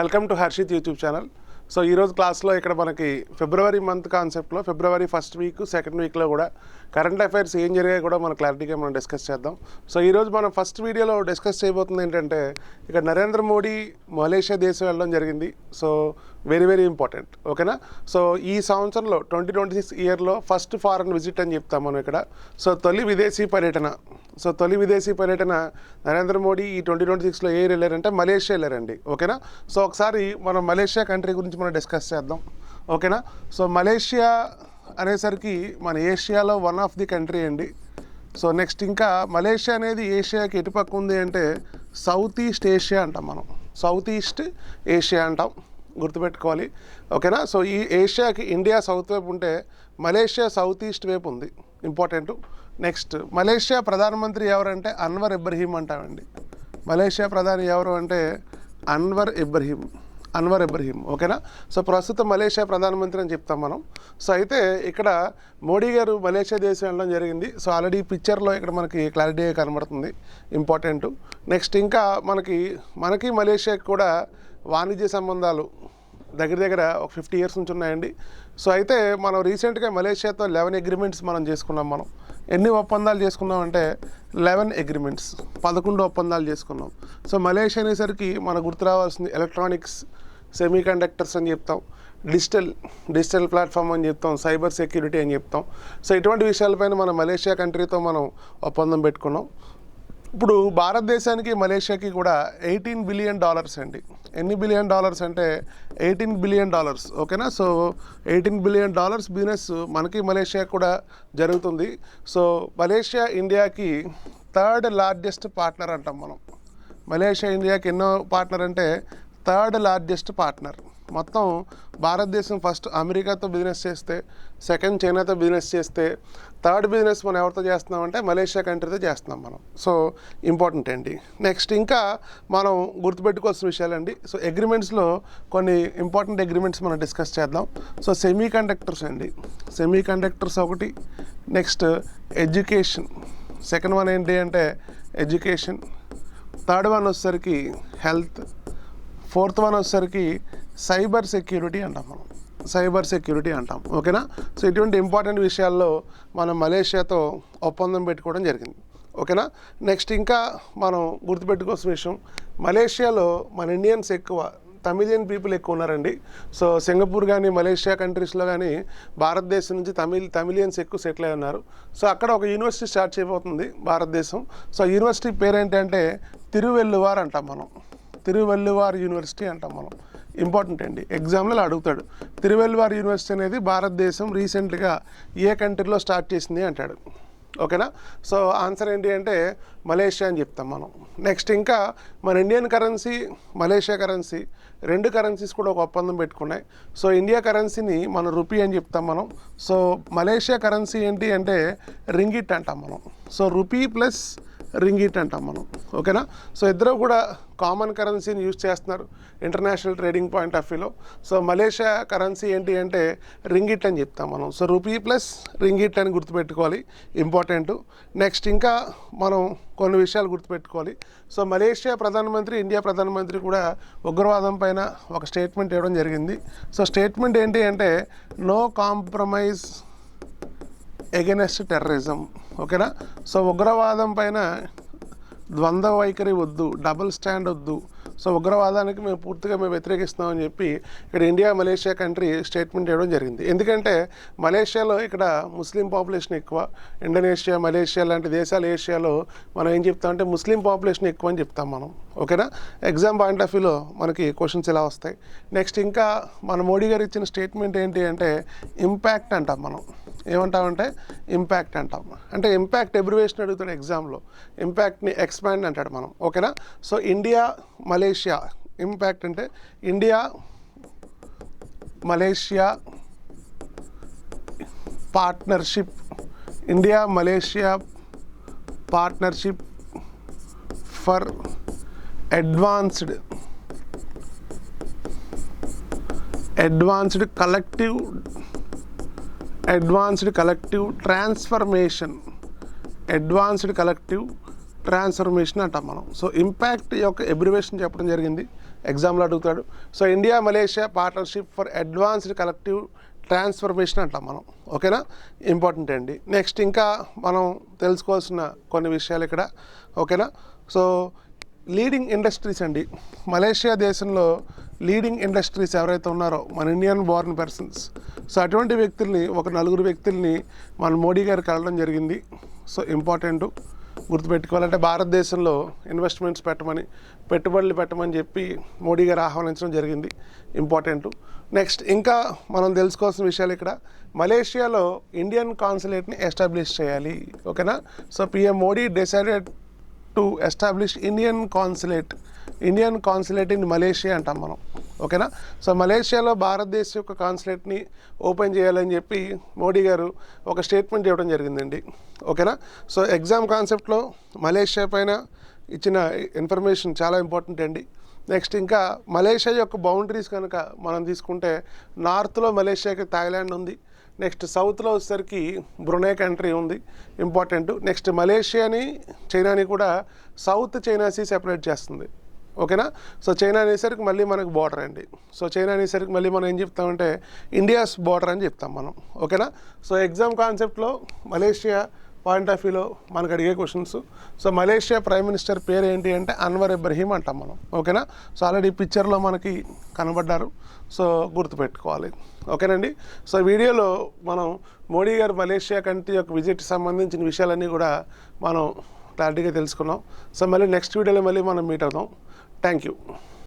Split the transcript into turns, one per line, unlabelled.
Welcome to Harshit YouTube channel. So ఈరోజు క్లాస్లో ఇక్కడ మనకి ఫిబ్రవరి మంత్ కాన్సెప్ట్లో ఫిబ్రవరి ఫస్ట్ వీక్ సెకండ్ వీక్లో కూడా కరెంట్ అఫైర్స్ ఏం జరిగాయి కూడా మనం క్లారిటీగా మనం డిస్కస్ చేద్దాం. సో ఈరోజు మనం ఫస్ట్ వీడియోలో డిస్కస్ చేయబోతుంది ఏంటంటే ఇక్కడ నరేంద్ర మోడీ మలేషియా దేశం వెళ్ళడం జరిగింది. సో వెరీ ఇంపార్టెంట్, ఓకేనా. సో ఈ సంవత్సరంలో 2026 ఇయర్లో ఫస్ట్ ఫారెన్ విజిట్ అని చెప్తాం మనం ఇక్కడ. సో తొలి విదేశీ పర్యటన నరేంద్ర మోడీ ఈ 2026లో ఏ వెళ్ళారంటే మలేషియా వెళ్ళారండి, ఓకేనా. సో ఒకసారి మనం మలేషియా కంట్రీ గురించి మనం డిస్కస్ చేద్దాం, ఓకేనా. సో మలేషియా అనేసరికి మన ఏషియాలో వన్ ఆఫ్ ది కంట్రీ అండి. సో నెక్స్ట్ ఇంకా మలేషియా అనేది ఏషియాకి ఎటుపక్క ఉంది అంటే సౌత్ ఈస్ట్ ఏషియా అంటాం మనం, సౌత్ ఈస్ట్ ఏషియా అంటాం, గుర్తుపెట్టుకోవాలి, ఓకేనా. సో ఈ ఏషియాకి ఇండియా సౌత్ వైపు ఉంటే మలేషియా సౌత్ ఈస్ట్ వైపు ఉంది, ఇంపార్టెంట్. నెక్స్ట్ మలేషియా ప్రధానమంత్రి ఎవరంటే అన్వర్ ఇబ్రహీం అంటామండి. మలేషియా ప్రధాని ఎవరు అంటే అన్వర్ ఇబ్రహీం, ఓకేనా. సో ప్రస్తుతం మలేషియా ప్రధానమంత్రి అని చెప్తాం మనం. సో అయితే ఇక్కడ మోడీ గారు మలేషియా దేశం వెళ్ళడం జరిగింది. సో ఆల్రెడీ పిక్చర్లో ఇక్కడ మనకి క్లారిటీగా కనబడుతుంది, ఇంపార్టెంట్. నెక్స్ట్ ఇంకా మనకి మలేషియాకి కూడా వాణిజ్య సంబంధాలు దగ్గర ఒక 50 years నుంచి ఉన్నాయండి. సో అయితే మనం రీసెంట్గా మలేషియాతో 11 అగ్రిమెంట్స్ మనం చేసుకున్నాం. మనం ఎన్ని ఒప్పందాలు చేసుకున్నామంటే 11 అగ్రిమెంట్స్, 11 ఒప్పందాలు చేసుకున్నాం. సో మలేషియా అనేసరికి మనకు గుర్తు రావాల్సింది ఎలక్ట్రానిక్స్, సెమీ కండక్టర్స్ అని చెప్తాం, డిజిటల్ ప్లాట్ఫామ్ అని చెప్తాం, సైబర్ సెక్యూరిటీ అని చెప్తాం. సో ఇటువంటి విషయాలపైన మనం మలేషియా కంట్రీతో మనం ఒప్పందం పెట్టుకున్నాం. ఇప్పుడు భారతదేశానికి మలేషియాకి కూడా $18 billion అండి. ఎన్ని బిలియన్ డాలర్స్ అంటే $18 billion, ఓకేనా. సో $18 billion బిజినెస్ మనకి మలేషియా కూడా జరుగుతుంది. సో మలేషియా ఇండియాకి 3rd largest పార్ట్నర్ అంటాం మనం. మలేషియా ఇండియాకి ఎన్నో పార్ట్నర్ అంటే 3rd largest పార్ట్నర్. మొత్తం భారతదేశం ఫస్ట్ అమెరికాతో బిజినెస్ చేస్తే, సెకండ్ చైనాతో బిజినెస్ చేస్తే, థర్డ్ బిజినెస్ మనం ఎవరితో చేస్తున్నామంటే మలేషియా కంట్రీతో చేస్తున్నాం మనం. సో ఇంపార్టెంట్ అండి. నెక్స్ట్ ఇంకా మనం గుర్తుపెట్టుకోవాల్సిన విషయాలండి. సో అగ్రిమెంట్స్లో కొన్ని ఇంపార్టెంట్ అగ్రిమెంట్స్ మనం డిస్కస్ చేద్దాం. సో సెమీ కండక్టర్స్ ఒకటి. నెక్స్ట్ ఎడ్యుకేషన్, సెకండ్ వన్ ఏంటి అంటే ఎడ్యుకేషన్. థర్డ్ వన్ వచ్చేసరికి హెల్త్. ఫోర్త్ వన్ వచ్చేసరికి సైబర్ సెక్యూరిటీ అంటాం, ఓకేనా. సో ఇటువంటి ఇంపార్టెంట్ విషయాల్లో మనం మలేషియాతో ఒప్పందం పెట్టుకోవడం జరిగింది, ఓకేనా. నెక్స్ట్ ఇంకా మనం గుర్తుపెట్టుకోవాల్సిన విషయం, మలేషియాలో మన ఇండియన్స్ ఎక్కువ, తమిళియన్ పీపుల్ ఎక్కువ ఉన్నారండి. సో సింగపూర్ కానీ మలేషియా కంట్రీస్లో కానీ భారతదేశం నుంచి తమిళియన్స్ ఎక్కువ సెటిల్ అయి ఉన్నారు. సో అక్కడ ఒక యూనివర్సిటీ స్టార్ట్ చేయబోతుంది భారతదేశం. సో యూనివర్సిటీ పేరు ఏంటంటే తిరువెల్లువార్ అంటాం మనం, తిరువెల్లువార్ యూనివర్సిటీ అంటాం మనం. ఇంపార్టెంట్ అండి, ఎగ్జామ్లో అడుగుతాడు. తిరువెల్లువార్ యూనివర్సిటీ అనేది భారతదేశం రీసెంట్గా ఏ కంట్రీలో స్టార్ట్ చేసింది అంటాడు, ఓకేనా. సో ఆన్సర్ ఏంటి అంటే మలేషియా అని చెప్తాం మనం. నెక్స్ట్ ఇంకా మన ఇండియన్ కరెన్సీ, మలేషియా కరెన్సీ, రెండు కరెన్సీస్ కూడా ఒక ఒప్పందం పెట్టుకున్నాయి. సో ఇండియా కరెన్సీని మనం రూపీ అని చెప్తాం మనం. సో మలేషియా కరెన్సీ ఏంటి అంటే రింగిట్ అంటాం మనం. సో రూపీ ప్లస్ రింగిట్ అంటాం మనం, ఓకేనా. సో ఇద్దరు కూడా కామన్ కరెన్సీని యూజ్ చేస్తున్నారు ఇంటర్నేషనల్ ట్రేడింగ్ పాయింట్ ఆఫ్ వ్యూలో. సో మలేషియా కరెన్సీ ఏంటి అంటే రింగిట్ అని చెప్తాం మనం. సో రూపీ ప్లస్ రింగిట్ అని గుర్తుపెట్టుకోవాలి, ఇంపార్టెంట్. నెక్స్ట్ ఇంకా మనం కొన్ని విషయాలు గుర్తుపెట్టుకోవాలి. సో మలేషియా ప్రధానమంత్రి, ఇండియా ప్రధానమంత్రి కూడా ఉగ్రవాదం పైన ఒక స్టేట్మెంట్ ఇవ్వడం జరిగింది. సో స్టేట్మెంట్ ఏంటి అంటే నో కాంప్రమైజ్ ఎగెనెస్ట్ టెర్రరిజం, ఓకేనా. సో ఉగ్రవాదం పైన ద్వంద్వ వైఖరి వద్దు, డబుల్ స్టాండ్ వద్దు. సో ఉగ్రవాదానికి మేము పూర్తిగా వ్యతిరేకిస్తామని చెప్పి ఇక్కడ ఇండియా మలేషియా కంట్రీ స్టేట్మెంట్ ఇవ్వడం జరిగింది. ఎందుకంటే మలేషియాలో ఇక్కడ ముస్లిం పాపులేషన్ ఎక్కువ. ఇండోనేషియా, మలేషియా లాంటి దేశాలు ఏషియాలో మనం ఏం చెప్తామంటే ముస్లిం పాపులేషన్ ఎక్కువ అని చెప్తాం మనం, ఓకేనా. ఎగ్జామ్ పాయింట్ ఆఫ్ వ్యూలో మనకి క్వశ్చన్స్ ఇలా వస్తాయి. నెక్స్ట్ ఇంకా మన మోడీ గారు ఇచ్చిన స్టేట్మెంట్ ఏంటి అంటే ఇంపాక్ట్ అంటాం మనం. ఏమంటామంటే ఇంపాక్ట్ అంటాం. అంటే ఇంపాక్ట్ ఎబ్రివేషన్ అడుగుతాడు ఎగ్జామ్లో, ఇంపాక్ట్ని ఎక్స్పాండ్ అంటాడు మనం, ఓకేనా. సో ఇండియా మలేషియా ఇంపాక్ట్ అంటే India Malaysia partnership, India Malaysia partnership for advanced collective transformation transformation అంటాం మనం. సో ఇంపాక్ట్ యొక్క ఎబ్రివేషన్ చెప్పడం జరిగింది, ఎగ్జామ్లో అడుగుతాడు. So India Malaysia partnership for advanced collective transformation అంటాం మనం. ఓకేనా, ఇంపార్టెంట్ అండి. నెక్స్ట్ ఇంకా మనం తెలుసుకోవాల్సిన కొన్ని విషయాలు ఇక్కడ. ఓకేనా, సో లీడింగ్ ఇండస్ట్రీస్ అండి. మలేషియా దేశంలో లీడింగ్ ఇండస్ట్రీస్ ఎవరైతే ఉన్నారో మన ఇండియన్ బోర్న్ పర్సన్స్, సో అటువంటి వ్యక్తుల్ని ఒక 4 వ్యక్తుల్ని మన మోడీ గారు కలవడం జరిగింది. సో ఇంపార్టెంట్ గుర్తుపెట్టుకోవాలంటే భారతదేశంలో ఇన్వెస్ట్మెంట్స్ పెట్టుబడులు పెట్టమని చెప్పి మోడీ గారు ఆహ్వానించడం జరిగింది, ఇంపార్టెంట్. నెక్స్ట్ ఇంకా మనం తెలుసుకోవాల్సిన విషయాలు ఇక్కడ, మలేషియాలో ఇండియన్ కాన్సులేట్ని ఎస్టాబ్లిష్ చేయాలి. ఓకేనా, so PM Modi decided to establish Indian consulate in Malaysia అంటాం మనం. ఓకేనా, సో మలేషియాలో భారతదేశం యొక్క కాన్సులేట్ని ఓపెన్ చేయాలని చెప్పి మోడీ గారు ఒక స్టేట్మెంట్ ఇవ్వడం జరిగిందండి. ఓకేనా, సో ఎగ్జామ్ కాన్సెప్ట్లో మలేషియా పైన ఇచ్చిన ఇన్ఫర్మేషన్ చాలా ఇంపార్టెంట్ అండి. నెక్స్ట్ ఇంకా మలేషియా యొక్క బౌండరీస్ కనుక మనం తీసుకుంటే, నార్త్లో మలేషియాకి థాయిలాండ్ ఉంది, నెక్స్ట్ సౌత్లో వచ్చేసరికి బ్రునై కంట్రీ ఉంది, ఇంపార్టెంట్. నెక్స్ట్ మలేషియాని చైనాని కూడా సౌత్ చైనా సీ సెపరేట్ చేస్తుంది. ఓకేనా, సో చైనా అనేసరికి మళ్ళీ మనకు బార్డర్ అండి. సో చైనా అనేసరికి మళ్ళీ మనం ఏం చెప్తామంటే ఇండియాస్ బార్డర్ అని చెప్తాం మనం. ఓకేనా, సో ఎగ్జామ్ కాన్సెప్ట్లో మలేషియా పాయింట్ ఆఫ్ వ్యూలో మనకు అడిగే questions. So Malaysia prime minister పేరు ఏంటి అంటే అన్వర్ ఇబ్రహీం అంటాం మనం. ఓకేనా, సో ఆల్రెడీ పిక్చర్లో మనకి కనబడ్డారు, సో గుర్తుపెట్టుకోవాలి. ఓకేనండి, సో వీడియోలో మనం మోడీ గారు మలేషియా కంట్రీ యొక్క విజిట్కి సంబంధించిన విషయాలన్నీ కూడా మనం క్లారిటీగా తెలుసుకున్నాం. సో మళ్ళీ నెక్స్ట్ వీడియోలో మళ్ళీ మనం మీట్ అవుదాం. Thank you.